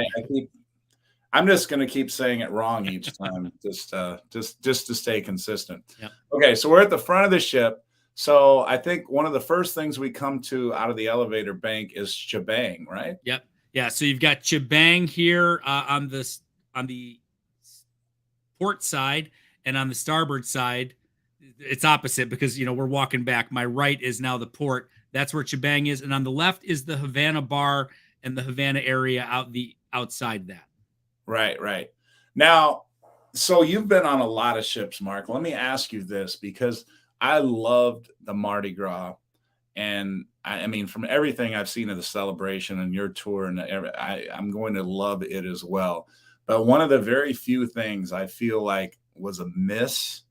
I'm just going to keep saying it wrong each time, just to stay consistent. Yep. Okay, so we're at the front of the ship. So I think one of the first things we come to out of the elevator bank is Shebang, right? Yep. Yeah. So you've got Shebang here on the port side, and on the starboard side, it's opposite because we're walking back. My right is now the port. That's where Shebang is, and on the left is the Havana bar and the Havana area outside that. Right. Now, so you've been on a lot of ships, Mark. Let me ask you this, because I loved the Mardi Gras, and I mean, from everything I've seen of the Celebration and your tour, and I'm going to love it as well. But one of the very few things I feel like was a miss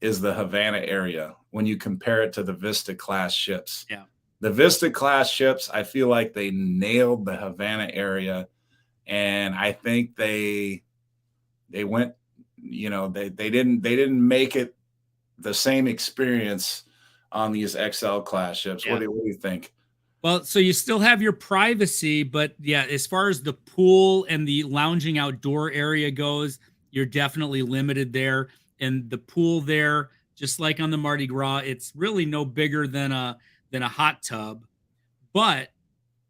is the Havana area when you compare it to the Vista class ships. Yeah. The Vista class ships, I feel like they nailed the Havana area, and I think they went, they didn't make it the same experience on these XL class ships. Yeah. What do you think? Well, so you still have your privacy, but yeah, as far as the pool and the lounging outdoor area goes, you're definitely limited there. And the pool there, just like on the Mardi Gras, it's really no bigger than a hot tub. But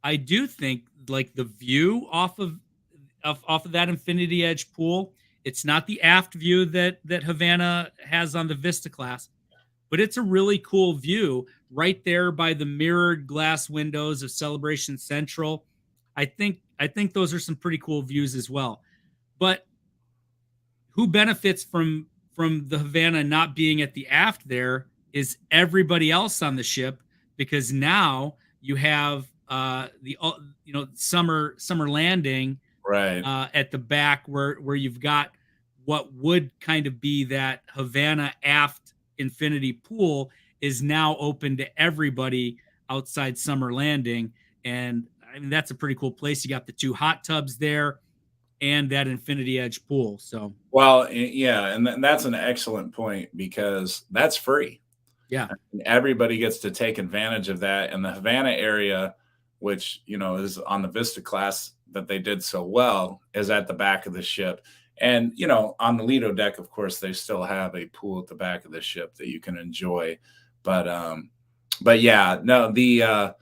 I do think like the view off of that Infinity Edge pool, it's not the aft view that Havana has on the Vista class, but it's a really cool view right there by the mirrored glass windows of Celebration Central. I think those are some pretty cool views as well. But who benefits from the Havana not being at the aft there is everybody else on the ship, because now you have the summer landing right at the back where you've got what would kind of be that Havana aft infinity pool is now open to everybody outside summer landing. And I mean, that's a pretty cool place. You got the 2 hot tubs there and that Infinity Edge pool. So, well, yeah. And that's an excellent point, because that's free. Yeah. Everybody gets to take advantage of that. And the Havana area, which, is on the Vista class, that they did so well is at the back of the ship. And you know, on the Lido deck, of course, they still have a pool at the back of the ship that you can enjoy. But yeah, no, the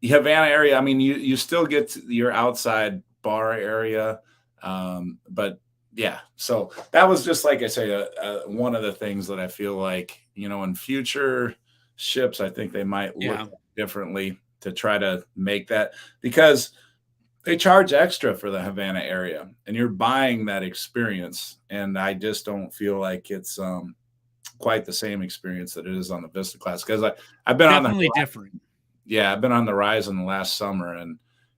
Havana area. I mean, you still get your outside bar area, but yeah. So that was just like I say, one of the things that I feel like, you know, in future ships, I think they might look Yeah. differently to try to make that, because they charge extra for the Havana area, and you're buying that experience. And I just don't feel like it's quite the same experience that it is on the Vista class, because I've been on the Definitely different. yeah, I've been on the Horizon last summer,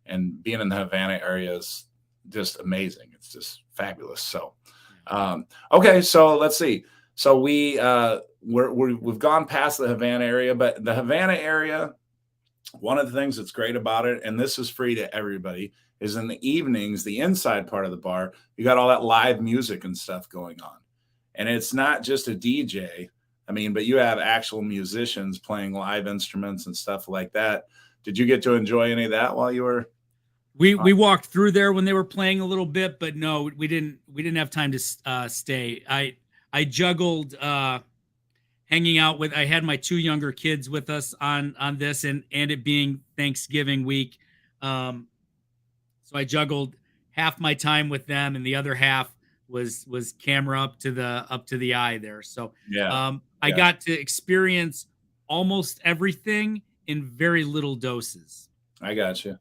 and being in the Havana area is just amazing. It's just fabulous. So, okay, so let's see. So we've gone past the Havana area, but the Havana area, one of the things that's great about it, and this is free to everybody, is in the evenings, the inside part of the bar, you got all that live music and stuff going on. And it's not just a DJ. I mean, but you have actual musicians playing live instruments and stuff like that. Did you get to enjoy any of that while you were? We walked through there when they were playing a little bit, but no, we didn't have time to stay. I juggled hanging out with, I had my two younger kids with us on this, and it being Thanksgiving week. So I juggled half my time with them, and the other half was camera up to the eye there. So Yeah, I yeah, got to experience almost everything in very little doses. I got you.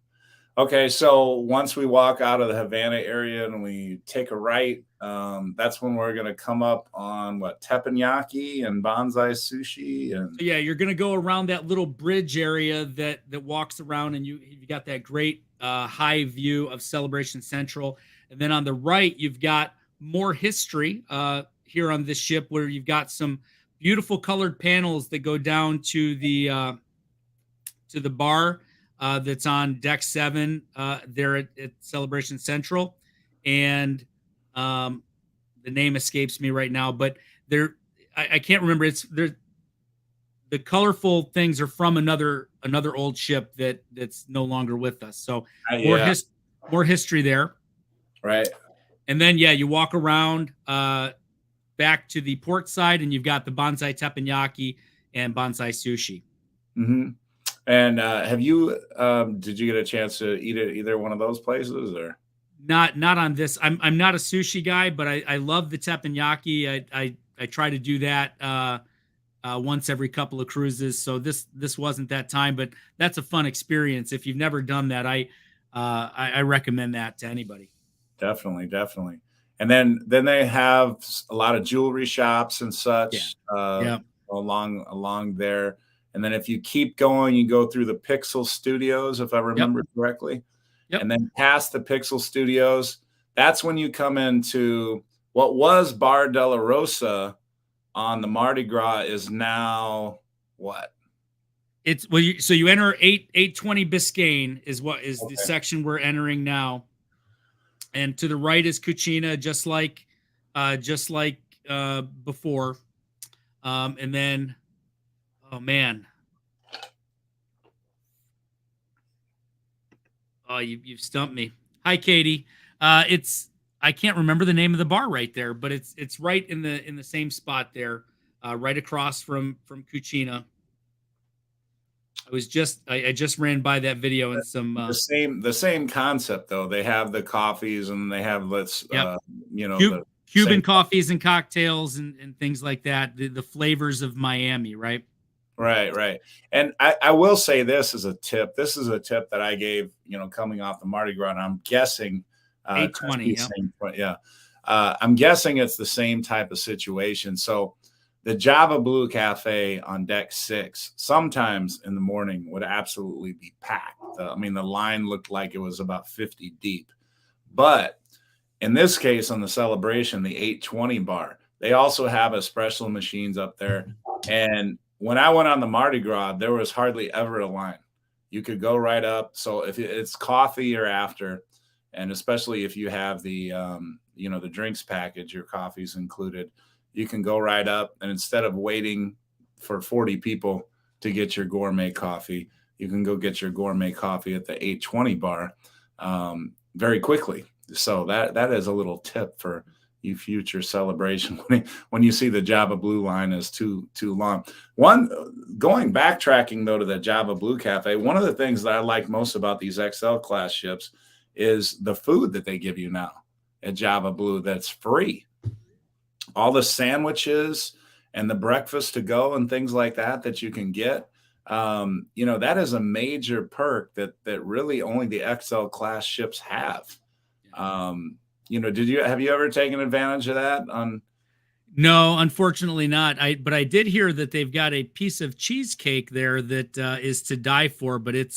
Okay, so once we walk out of the Havana area and we take a right, that's when we're gonna come up on what, teppanyaki and bonsai sushi and So yeah, you're gonna go around that little bridge area that walks around, and you got that great high view of Celebration Central, and then on the right you've got more history here on this ship, where you've got some beautiful colored panels that go down to the bar that's on deck 7 there at Celebration Central, and the name escapes me right now, but there I can't remember. It's there. The colorful things are from another old ship that's no longer with us. So more yeah, more history there. right. And then yeah, you walk around back to the port side, and you've got the bonsai teppanyaki and bonsai sushi. Hmm. And have you did you get a chance to eat at either one of those places or? Not on this. I'm not a sushi guy, but I love the teppanyaki. I try to do that once every couple of cruises. So this wasn't that time, but that's a fun experience. If you've never done that, I recommend that to anybody. Definitely, definitely. And then they have a lot of jewelry shops and Yeah. such Yeah. along there. And then if you keep going, you go through the Pixel Studios, if I Yep. remember correctly. Yep. And then past the Pixel Studios, that's when you come into what was Bar de la Rosa on the Mardi Gras is now what? It's well, so you enter 820 Biscayne is what is the Okay. section we're entering now, and to the right is Cucina, just like before, and then oh man, oh you've stumped me. Hi Katie, it's I can't remember the name of the bar right there, but it's right in the same spot there, right across from Cucina. I just ran by that video and some The same concept though. They have the coffees and they have yep, the Cuban same. coffees and cocktails and things like that. The flavors of Miami, right? Right, right. And I will say this as a tip. This is a tip that I gave, coming off the Mardi Gras. And I'm guessing, 820. Christy's Yep. saying, yeah, I'm guessing it's the same type of situation. So the Java Blue Cafe on deck 6, sometimes in the morning would absolutely be packed. I mean, the line looked like it was about 50 deep. But in this case, on the Celebration, the 820 bar, they also have espresso machines up there. And when I went on the Mardi Gras, there was hardly ever a line. You could go right up. So if it's coffee or after, and especially if you have the drinks package, your coffee's included, you can go right up. And instead of waiting for 40 people to get your gourmet coffee, you can go get your gourmet coffee at the 820 bar. very quickly. So that is a little tip for you future celebration when you see the Java Blue line is too long. One going backtracking though to the Java Blue Cafe, one of the things that I like most about these XL class ships is the food that they give you now at Java Blue that's free. All the sandwiches and the breakfast to go and things like that you can get. That is a major perk that really only the XL class ships have. Have you ever taken advantage of that on? No, unfortunately not. But I did hear that they've got a piece of cheesecake there that is to die for, but it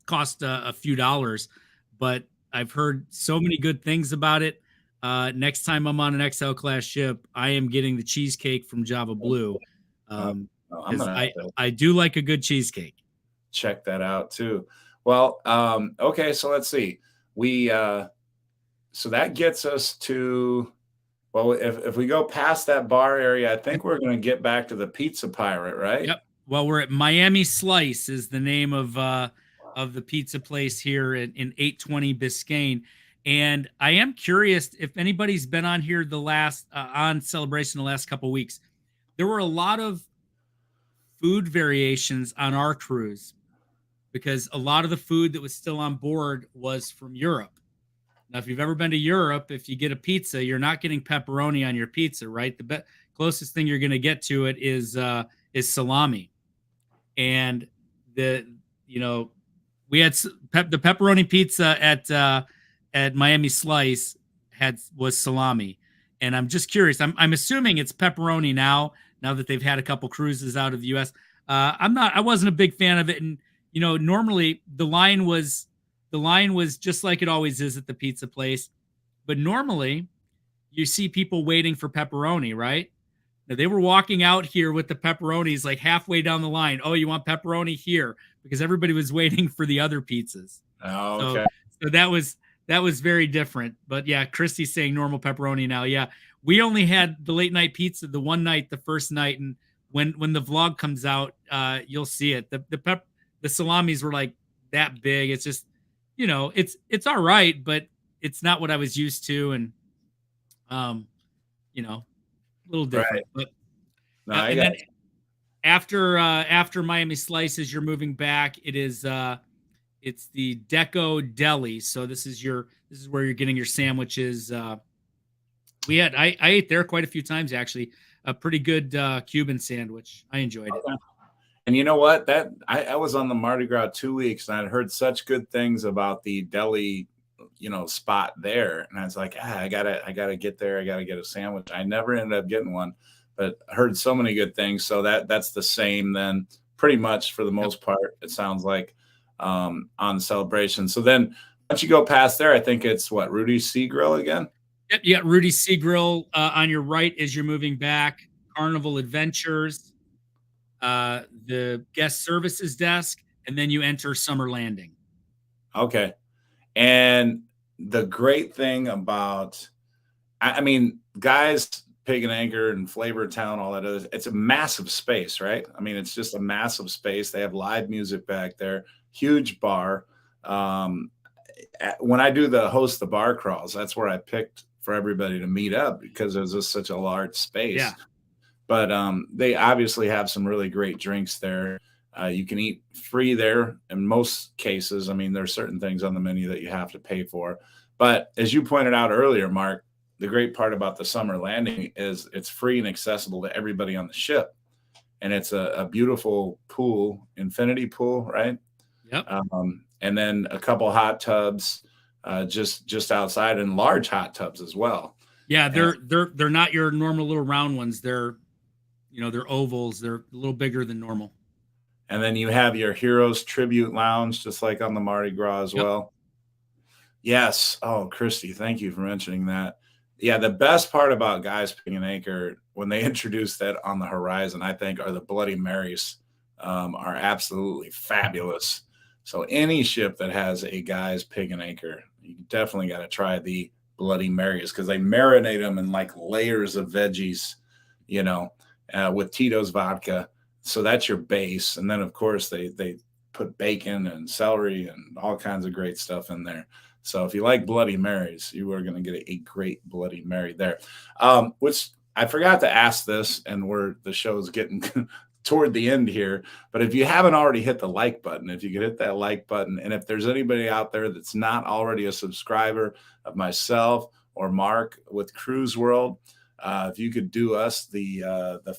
cost a few dollars. But I've heard so many good things about it. Next time I'm on an XL class ship, I am getting the cheesecake from Java Blue. I'm Because gonna have to I do like a good cheesecake. check that out too. Well, okay, so let's see. We so that gets us to, well, if we go past that bar area, I think we're going to get back to the Pizza Pirate, right? Yep. Well, we're at Miami Slice is the name of the pizza place here in 820 Biscayne. And I am curious if anybody's been on here the last on Celebration the last couple weeks. There were a lot of food variations on our cruise because a lot of the food that was still on board was from Europe. Now, if you've ever been to Europe, if you get a pizza, you're not getting pepperoni on your pizza, right? The closest thing you're going to get to it is salami, and we had the pepperoni pizza at Miami Slice was salami, and I'm just curious. I'm assuming it's pepperoni now that they've had a couple cruises out of the U.S. I wasn't a big fan of it, and normally the line was just like it always is at the pizza place. But normally you see people waiting for pepperoni, right? Now, they were walking out here with the pepperonis like halfway down the line. Oh, you want pepperoni here? Because everybody was waiting for the other pizzas. Oh, okay. So that was very different. But yeah, Christy's saying normal pepperoni now. Yeah, we only had the late night pizza the one night, the first night, and when the vlog comes out, you'll see it. The salamis were like that big. It's just, it's all right, but it's not what I was used to, and a little different. Right. But No, and then after Miami Slices, you're moving back. It's the Deco Deli. So this is where you're getting your sandwiches. I ate there quite a few times actually. A pretty good Cuban sandwich. I enjoyed it. And you know what? I was on the Mardi Gras 2 weeks, and I'd heard such good things about the deli, spot there. And I was like, I gotta get there. I gotta get a sandwich. I never ended up getting one, but I heard so many good things. So that's the same then, pretty much for the most part. It sounds like on Celebration. So then once you go past there, I think it's what, Rudy's Sea Grill again. Yep, you got Rudy's Sea Grill on your right as you're moving back. Carnival Adventures. The guest services desk, and then you enter Summer Landing. Okay. And the great thing about, I mean, guys, Pig and Anchor and Flavor Town, all that other, it's a massive space, right? I mean, it's just a massive space. They have live music back there, huge bar. When I do host the bar crawls, that's where I picked for everybody to meet up because it was just such a large space. Yeah. But they obviously have some really great drinks there. You can eat free there in most cases. I mean, there are certain things on the menu that you have to pay for. But as you pointed out earlier, Mark, the great part about the Summer Landing is it's free and accessible to everybody on the ship. And it's a beautiful pool, infinity pool, right? Yep. And then a couple hot tubs just outside, and large hot tubs as well. Yeah, they're not your normal little round ones. They're ovals. They're a little bigger than normal. And then you have your Heroes Tribute Lounge, just like on the Mardi Gras as well. Yes. Oh, Christy, thank you for mentioning that. Yeah, the best part about Guys Pig and Anchor, when they introduced that on the horizon, I think, are the Bloody Marys. Are absolutely fabulous. So any ship that has a Guys Pig and Anchor, you definitely got to try the Bloody Marys because they marinate them in like layers of veggies, with Tito's vodka. So that's your base. And then, of course, they put bacon and celery and all kinds of great stuff in there. So if you like Bloody Marys, you are going to get a great Bloody Mary there. Which I forgot to ask this, and the show's getting toward the end here. But if you haven't already hit the like button, if you could hit that like button, and if there's anybody out there that's not already a subscriber of myself or Mark with Cruise World, if you could do us the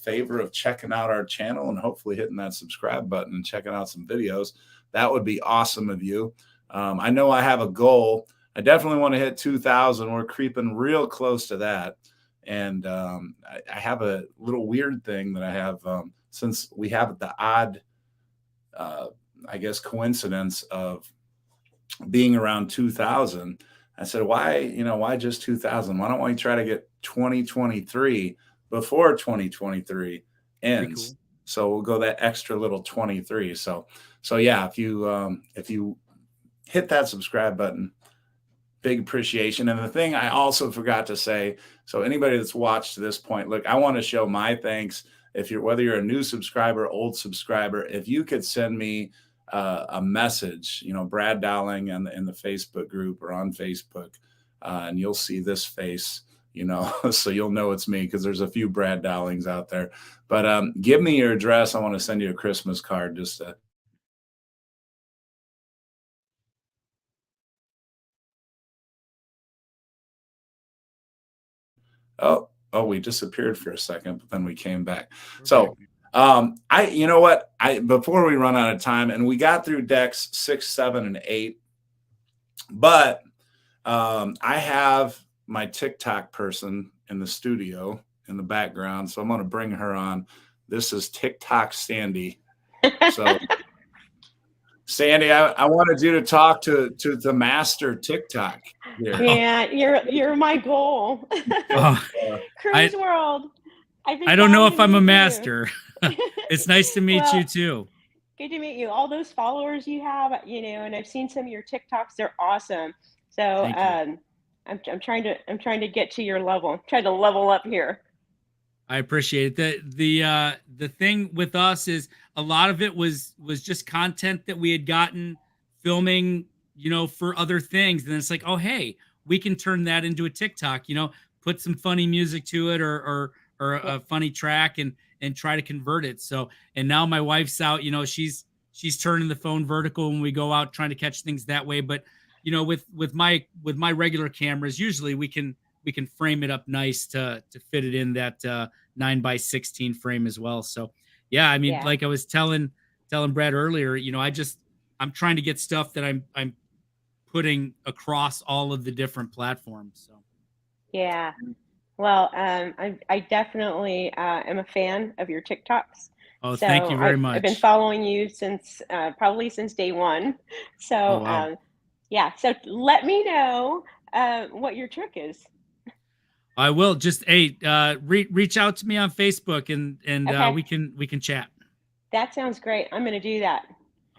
favor of checking out our channel and hopefully hitting that subscribe button and checking out some videos, that would be awesome of you. I know I have a goal. I definitely want to hit 2,000. We're creeping real close to that. And I have a little weird thing that I have, since we have the odd, I guess, coincidence of being around 2,000. I said, why just 2,000? Why don't we try to get 2023 before 2023 ends? Cool. So we'll go that extra little 23. So yeah, if you hit that subscribe button, big appreciation. And the thing I also forgot to say, so anybody that's watched to this point, look, I want to show my thanks. Whether you're a new subscriber, old subscriber, if you could send me a message, Brad Dowling in the Facebook group or on Facebook, and you'll see this face, so you'll know it's me, because there's a few Brad Dowlings out there. But give me your address. I want to send you a Christmas card just to. Oh, we disappeared for a second, but then we came back. So you know what? Before we run out of time, and we got through decks 6, 7, and 8, but I have my TikTok person in the studio in the background, so I'm going to bring her on. This is TikTok Sandy. So Sandy, I wanted you to talk to the master TikTok here. Yeah, you're my goal. Cruise World. I don't know if I'm a master. It's nice to meet you too. Good to meet you. All those followers you have, and I've seen some of your TikToks. They're awesome. So I'm trying to get to your level. I'm trying to level up here. I appreciate it. The thing with us is a lot of it was just content that we had gotten filming, for other things. And it's like, oh, hey, we can turn that into a TikTok, put some funny music to it or a funny track and try to convert it. So, and now my wife's out, she's turning the phone vertical when we go out trying to catch things that way. But, with my regular cameras, usually we can frame it up nice to fit it in that 9x16 frame as well. So yeah, I mean, like I was telling Brad earlier, I'm trying to get stuff that I'm putting across all of the different platforms. So yeah, well, I definitely am a fan of your TikToks. Oh, so thank you very much. I've been following you since probably since day one. So oh, wow. Yeah, so let me know what your trick is. I will. Just reach out to me on Facebook and okay. we can chat. That sounds great. I'm going to do that.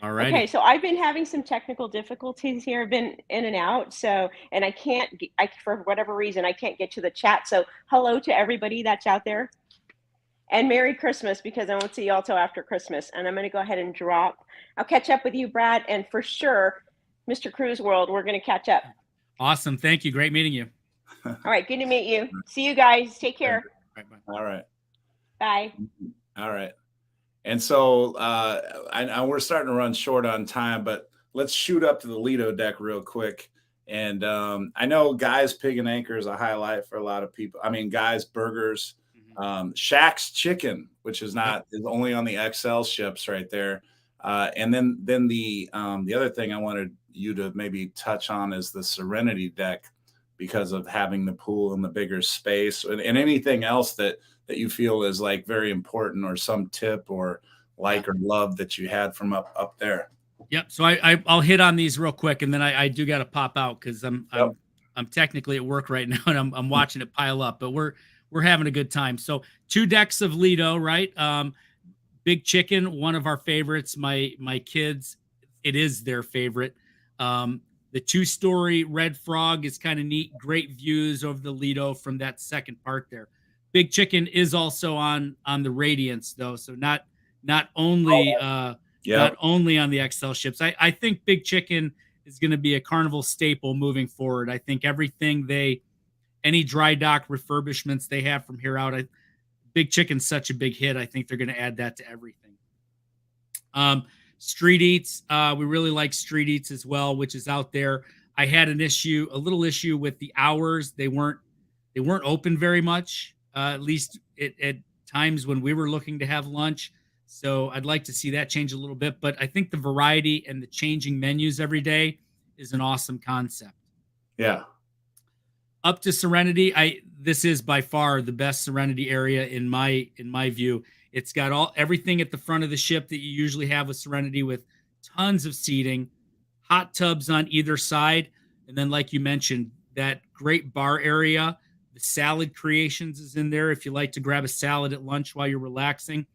All right. Okay, so I've been having some technical difficulties here. I've been in and out, and for whatever reason I can't get to the chat. So hello to everybody that's out there, and Merry Christmas, because I won't see y'all till after Christmas. And I'm going to go ahead and drop. I'll catch up with you, Brad, and for sure, Mr. Cruise World, we're going to catch up. Awesome. Thank you. Great meeting you. All right. Good to meet you. See you guys. Take care. All right. Bye. All right. And so we're starting to run short on time, but let's shoot up to the Lido deck real quick. And I know Guy's Pig and Anchor is a highlight for a lot of people. I mean, Guy's Burgers, Shaq's Chicken, which is only on the XL ships right there. And then the other thing I wanted you to maybe touch on is the Serenity deck, because of having the pool and the bigger space, and anything else that you feel is like very important, or some tip or or love that you had from up there. Yep. So I'll hit on these real quick, and then I do got to pop out because I'm technically at work right now, and I'm watching it pile up, but we're having a good time. So 2 decks of Lido, right? Big Chicken, one of our favorites. My kids, it is their favorite. The 2-story Red Frog is kind of neat. Great views over the Lido from that second part there. Big Chicken is also on the Radiance though, so not only not Yep. only on the XL ships. I think Big Chicken is going to be a Carnival staple moving forward. I think everything any dry dock refurbishments they have from here out, Big Chicken's such a big hit. I think they're going to add that to everything. Street Eats, we really like Street Eats as well, which is out there. I had a little issue with the hours. They weren't open very much, at least at times when we were looking to have lunch. So I'd like to see that change a little bit. But I think the variety and the changing menus every day is an awesome concept. Yeah. Up to Serenity, this is by far the best Serenity area in my view. It's got everything at the front of the ship that you usually have with Serenity, with tons of seating, hot tubs on either side, and then, like you mentioned, that great bar area. The salad creations is in there if you like to grab a salad at lunch while you're relaxing,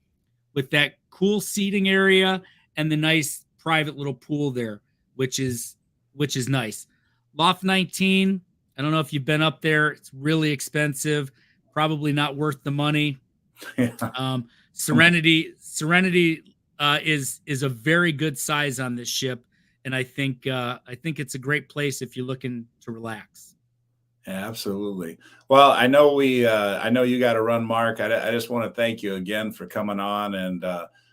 with that cool seating area and the nice private little pool there, which is nice. Loft 19, I don't know if you've been up there. It's really expensive, probably not worth the money. Yeah. Serenity is a very good size on this ship, and I think it's a great place if you're looking to relax. Yeah, absolutely. Well, I know I know you got to run, Mark. I just want to thank you again for coming on, and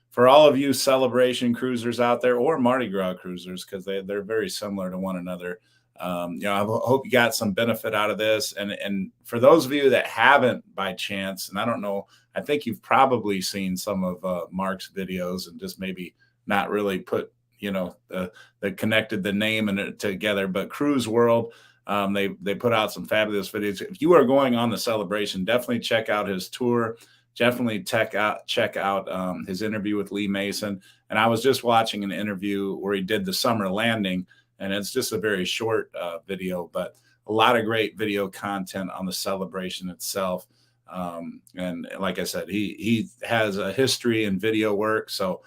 for all of you Celebration cruisers out there, or Mardi Gras cruisers, because they're very similar to one another. I hope you got some benefit out of this. And for those of you that haven't by chance, and I don't know, I think you've probably seen some of Mark's videos and just maybe not really put, the connected the name and it together. But Cruise World, they put out some fabulous videos. If you are going on the Celebration, definitely check out his tour. Definitely check out his interview with Lee Mason. And I was just watching an interview where he did the summer landing. And it's just a very short video, but a lot of great video content on the Celebration itself. And like I said, he has a history in video work. So,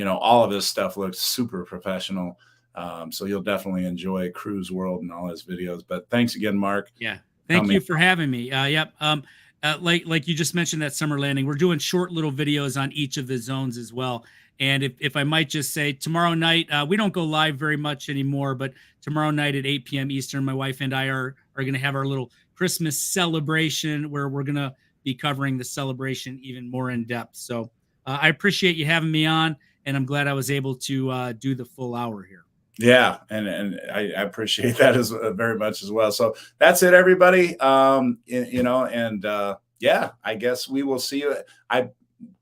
all of his stuff looks super professional. So you'll definitely enjoy Cruise World and all his videos. But thanks again, Mark. Yeah. Thank you for having me. Yep. Like you just mentioned that summer landing, we're doing short little videos on each of the zones as well. And if I might just say, tomorrow night, we don't go live very much anymore, but tomorrow night at 8 p.m. Eastern, my wife and I are going to have our little Christmas celebration where we're going to be covering the Celebration even more in depth. So I appreciate you having me on, and I'm glad I was able to do the full hour here. Yeah, and I appreciate that as very much as well. So that's it, everybody. Yeah, I guess we will see you.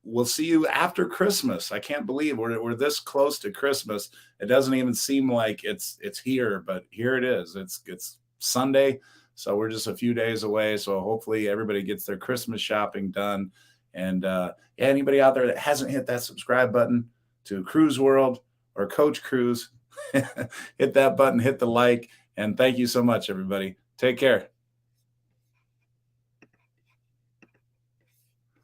We'll see you after Christmas. I can't believe we're this close to Christmas. It doesn't even seem like it's here, but here it is. It's Sunday, so we're just a few days away. So hopefully everybody gets their Christmas shopping done. And anybody out there that hasn't hit that subscribe button to Cruise World or Coach Cruise, hit that button, hit the like, and thank you so much, everybody. Take care.